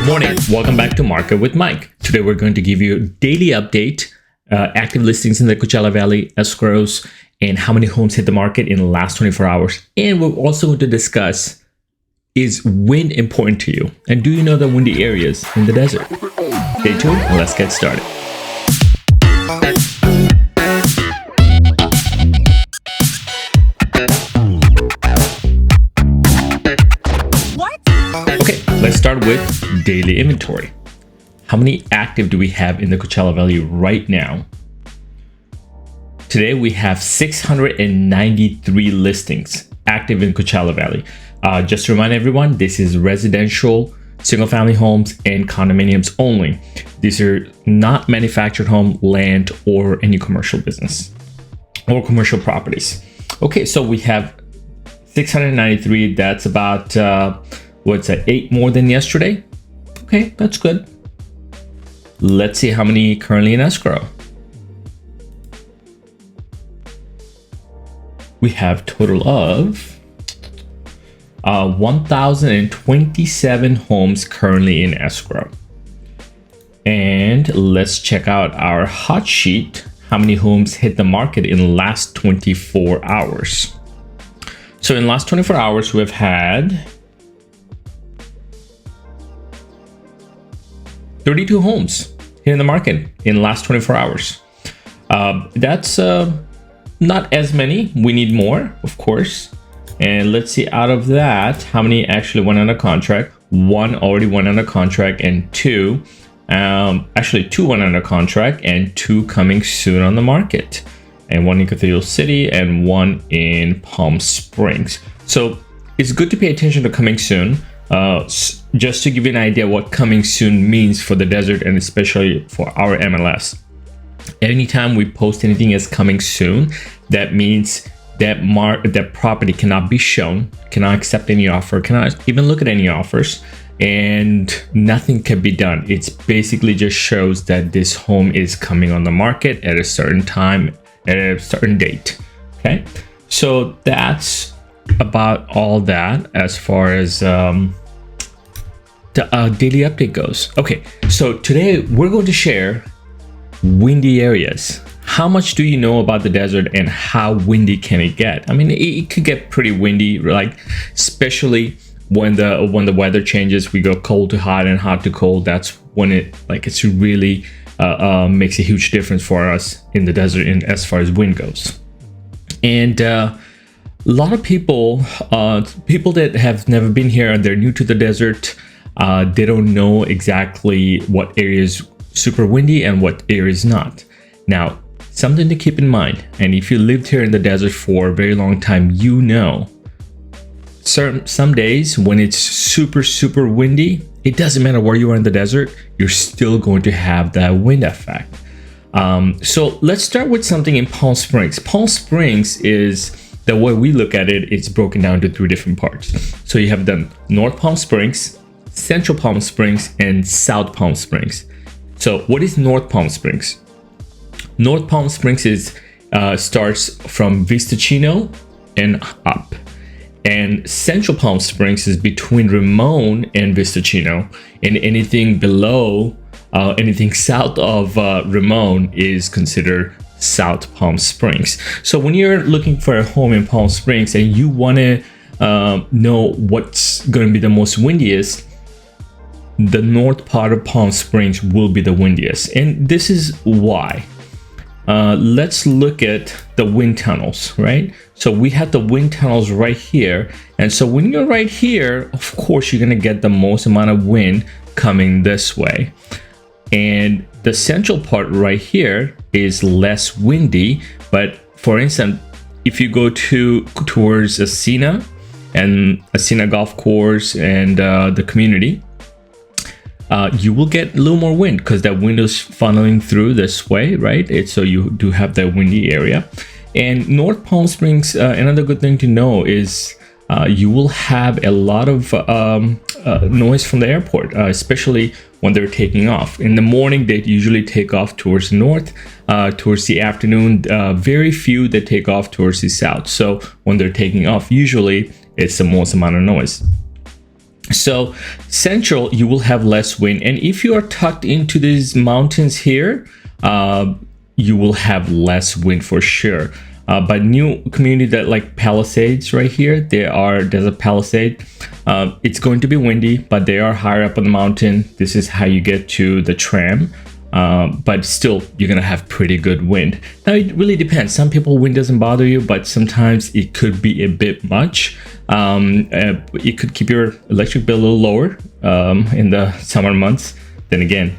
Good morning. Welcome back to Market with Mike. Today we're going to give you a daily update, active listings in the Coachella Valley, escrows, and how many homes hit the market in the last 24 hours. And we're also going to discuss, is wind important to you? And do you know the windy areas in the desert? Stay tuned and let's get started. Let's start with daily inventory. How many active do we have in the Coachella Valley right now? Today we have 693 listings active in Coachella Valley. Just to remind everyone, this is residential, single-family homes, and condominiums only. These are not manufactured home, land, or any commercial business or commercial properties. Okay, so we have 693. That's about what's that, 8 more than yesterday? Okay, that's good. Let's see how many currently in escrow. We have total of 1,027 homes currently in escrow. And let's check out our hot sheet. How many homes hit the market in the last 24 hours? So in the last 24 hours, we've had 32 homes in the market in the last 24 hours. That's not as many. We need more, of course. And let's see, out of that, how many actually went under contract? 1 already went under contract, and 2 actually 2 went under contract, and 2 coming soon on the market. And 1 in Cathedral City and 1 in Palm Springs. So it's good to pay attention to coming soon. Just to give you an idea what coming soon means for the desert, and especially for our MLS. Anytime we post anything as coming soon, that means that property cannot be shown, cannot accept any offer, cannot even look at any offers, and nothing can be done. It's basically just shows that this home is coming on the market at a certain time, at a certain date. Okay, so that's about all that as far as the daily update goes. Okay, so today we're going to share windy areas. How much do you know about the desert and how windy can it get? I mean, it could get pretty windy, like especially when the weather changes. We go cold to hot and hot to cold. That's when it's really makes a huge difference for us in the desert in as far as wind goes. And a lot of people that have never been here and they're new to the desert, they don't know exactly what area is super windy and what area is not. Now, something to keep in mind, and if you lived here in the desert for a very long time, you know, some days when it's super windy, it doesn't matter where you are in the desert, you're still going to have that wind effect. So let's start with something in Palm Springs. Palm Springs is, the way we look at it, it's broken down to 3 different parts. So you have the North Palm Springs, Central Palm Springs, and South Palm Springs. So what is North Palm Springs? North Palm Springs is starts from Vista Chino and up. And Central Palm Springs is between Ramon and Vista Chino. And anything below, anything south of Ramon is considered South Palm Springs. So when you're looking for a home in Palm Springs and you want to know what's going to be the most windiest, the north part of Palm Springs will be the windiest. And this is why. Let's look at the wind tunnels, right? So we have the wind tunnels right here. And so when you're right here, of course, you're going to get the most amount of wind coming this way. And the central part right here is less windy. But for instance, if you go towards Asina and Asina Golf Course and the community, you will get a little more wind because that wind is funneling through this way, right? So you do have that windy area. And North Palm Springs, another good thing to know is you will have a lot of noise from the airport, especially when they're taking off. In the morning, they usually take off towards the north. Towards the afternoon, very few that take off towards the south. So when they're taking off, usually it's the most amount of noise. So central, you will have less wind, and if you are tucked into these mountains here, you will have less wind for sure. But new community that like Palisades right here, there's a Palisade. It's going to be windy, but they are higher up on the mountain. This is how you get to the tram. But still, you're gonna have pretty good wind. Now it really depends. Some people wind doesn't bother you, but sometimes it could be a bit much. It could keep your electric bill a little lower in the summer months. Then again,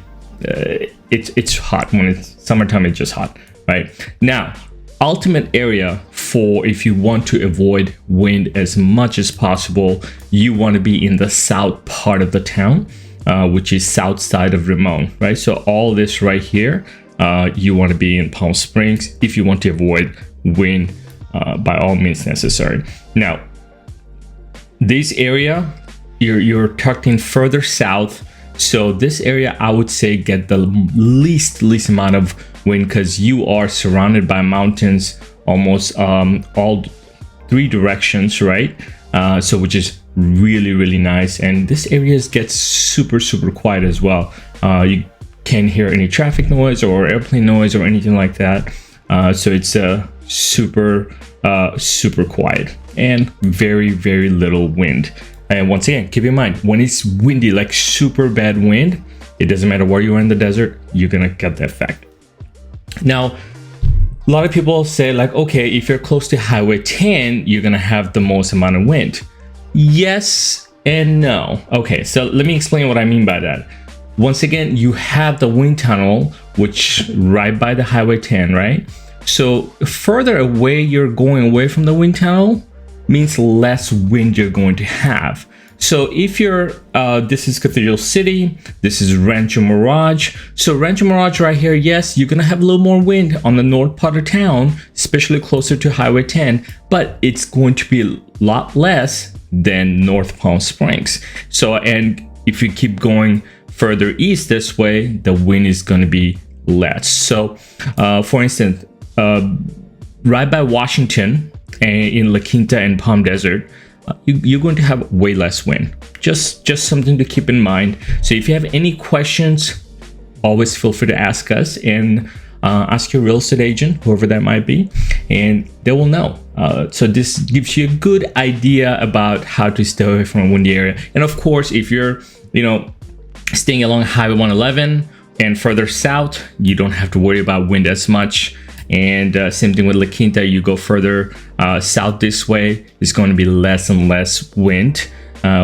it's hot when it's summertime. It's just hot, right? Now, ultimate area for if you want to avoid wind as much as possible, you want to be in the south part of the town. Which is south side of Ramon, right? So all this right here, you want to be in Palm Springs if you want to avoid wind by all means necessary. Now, this area, you're tucked in further south. So this area, I would say, get the least amount of wind because you are surrounded by mountains almost all three directions, right? So which is really nice, and this area gets super quiet as well. You can't hear any traffic noise or airplane noise or anything like that. So it's super quiet and very little wind. And once again, keep in mind, when it's windy, like super bad wind, it doesn't matter where you are in the desert, you're gonna get that effect. Now, a lot of people say like, okay, if you're close to Highway 10, you're gonna have the most amount of wind. Yes and no. Okay, so let me explain what I mean by that. Once again, you have the wind tunnel, which right by the Highway 10, right? So further away you're going away from the wind tunnel means less wind you're going to have. So if you're, this is Cathedral City, this is Rancho Mirage. So Rancho Mirage right here, yes, you're gonna have a little more wind on the north part of town, especially closer to Highway 10, but it's going to be a lot less than North Palm Springs. So, and if you keep going further east this way, the wind is gonna be less. So, for instance, right by Washington in La Quinta and Palm Desert, you're going to have way less wind. Just something to keep in mind. So if you have any questions, always feel free to ask us and ask your real estate agent, whoever that might be, and they will know. So this gives you a good idea about how to stay away from a windy area. And of course, if you're, staying along Highway 111 and further south, you don't have to worry about wind as much. And same thing with La Quinta, you go further south this way, it's going to be less and less wind,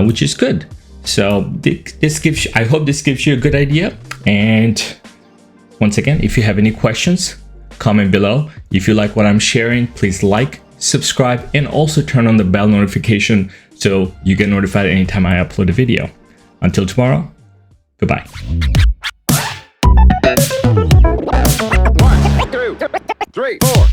which is good. So this gives you, I hope this gives you a good idea. And once again, if you have any questions, comment below. If you like what I'm sharing, please like, subscribe, and also turn on the bell notification so you get notified anytime I upload a video. Until tomorrow, goodbye. 1, 2, 3, 4.